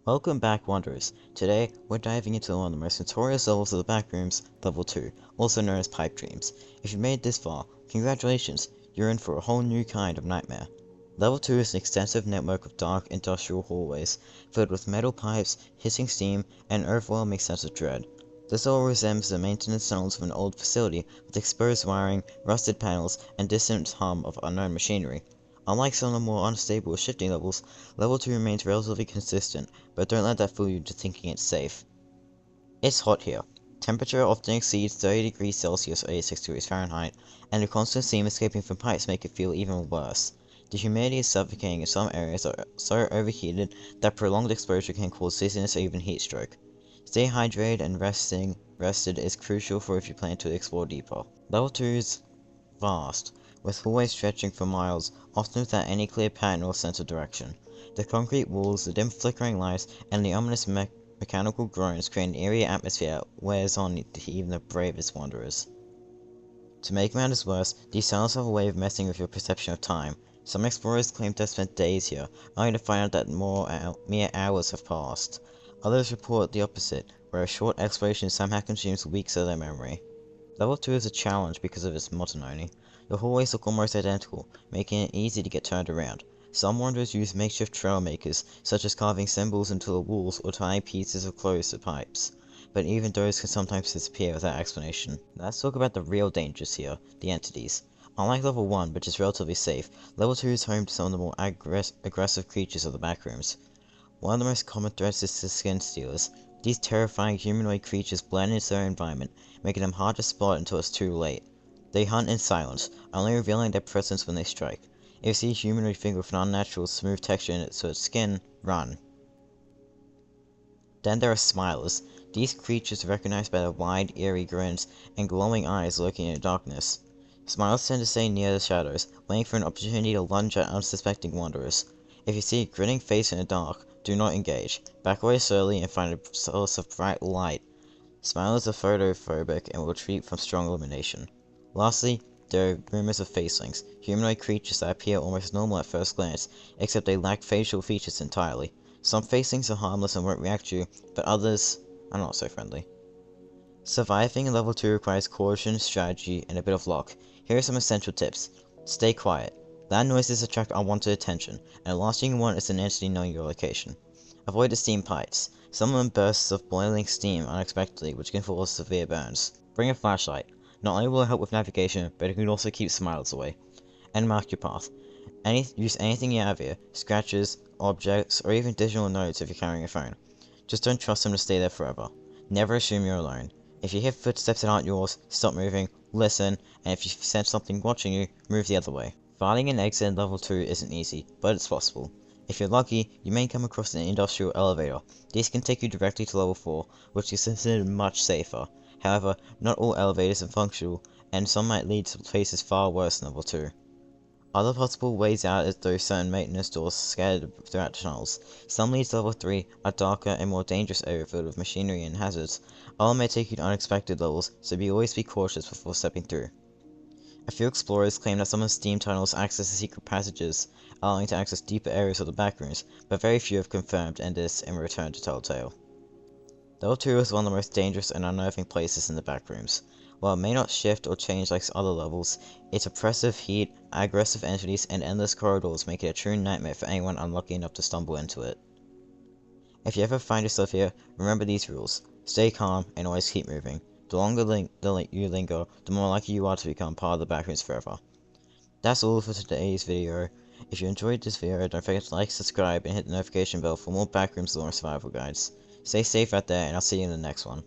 Welcome back, Wanderers. Today, we're diving into one of the most notorious levels of the Backrooms, Level 2, also known as Pipe Dreams. If you made it this far, congratulations, you're in for a whole new kind of nightmare. Level 2 is an extensive network of dark, industrial hallways, filled with metal pipes, hissing steam, and an overwhelming sense of dread. This all resembles the maintenance tunnels of an old facility, with exposed wiring, rusted panels, and distant hum of unknown machinery. Unlike some of the more unstable shifting levels, Level 2 remains relatively consistent, but don't let that fool you into thinking it's safe. It's hot here. Temperature often exceeds 30 degrees Celsius or 86 degrees Fahrenheit, and the constant steam escaping from pipes make it feel even worse. The humidity is suffocating and some areas are so overheated that prolonged exposure can cause dizziness or even heat stroke. Stay hydrated and rested is crucial for if you plan to explore deeper. Level 2 is vast, with hallways stretching for miles, often without any clear pattern or sense of direction. The concrete walls, the dim flickering lights, and the ominous mechanical groans create an eerie atmosphere that wears on to even the bravest wanderers. To make matters worse, these tunnels have a way of messing with your perception of time. Some explorers claim to have spent days here, only to find out that mere hours have passed. Others report the opposite, where a short exploration somehow consumes weeks of their memory. Level 2 is a challenge because of its monotony. The hallways look almost identical, making it easy to get turned around. Some wanderers use makeshift trail makers, such as carving symbols into the walls or tying pieces of clothes to pipes, but even those can sometimes disappear without explanation. Let's talk about the real dangers here, the entities. Unlike Level 1, which is relatively safe, Level 2 is home to some of the more aggressive creatures of the Backrooms. One of the most common threats is the skin stealers. These terrifying humanoid creatures blend into their environment, making them hard to spot until it's too late. They hunt in silence, only revealing their presence when they strike. If you see a humanoid figure with an unnatural, smooth texture in its skin, run. Then there are Smilers. These creatures are recognized by their wide, eerie grins and glowing eyes lurking in the darkness. Smilers tend to stay near the shadows, waiting for an opportunity to lunge at unsuspecting wanderers. If you see a grinning face in the dark, do not engage. Back away slowly and find a source of bright light. Smilers are photophobic and will retreat from strong illumination. Lastly, there are rumors of facelings, humanoid creatures that appear almost normal at first glance, except they lack facial features entirely. Some facelings are harmless and won't react to you, but others are not so friendly. Surviving in Level 2 requires caution, strategy, and a bit of luck. Here are some essential tips. Stay quiet. Loud noises attract unwanted attention, and the last thing you want is an entity knowing your location. Avoid the steam pipes. Some of them bursts of boiling steam unexpectedly, which can cause severe burns. Bring a flashlight. Not only will it help with navigation, but it can also keep Smilers away. And mark your path. Use anything you have here, scratches, objects, or even digital notes if you're carrying a phone. Just don't trust them to stay there forever. Never assume you're alone. If you hear footsteps that aren't yours, stop moving, listen, and if you sense something watching you, move the other way. Finding an exit in Level 2 isn't easy, but it's possible. If you're lucky, you may come across an industrial elevator. These can take you directly to Level 4, which is considered much safer. However, not all elevators are functional, and some might lead to places far worse than Level 2. Other possible ways out is through certain maintenance doors scattered throughout the tunnels. Some lead to Level 3, a darker and more dangerous area filled with machinery and hazards. Others may take you to unexpected levels, so always be cautious before stepping through. A few explorers claim that some of the steam tunnels access the secret passages, allowing to access deeper areas of the Backrooms, but very few have confirmed this and returned to tell the tale. Level 2 is one of the most dangerous and unnerving places in the Backrooms. While it may not shift or change like other levels, its oppressive heat, aggressive entities, and endless corridors make it a true nightmare for anyone unlucky enough to stumble into it. If you ever find yourself here, remember these rules. Stay calm and always keep moving. The longer you linger, the more likely you are to become part of the Backrooms forever. That's all for today's video. If you enjoyed this video, don't forget to like, subscribe, and hit the notification bell for more Backrooms lore and survival guides. Stay safe out there, and I'll see you in the next one.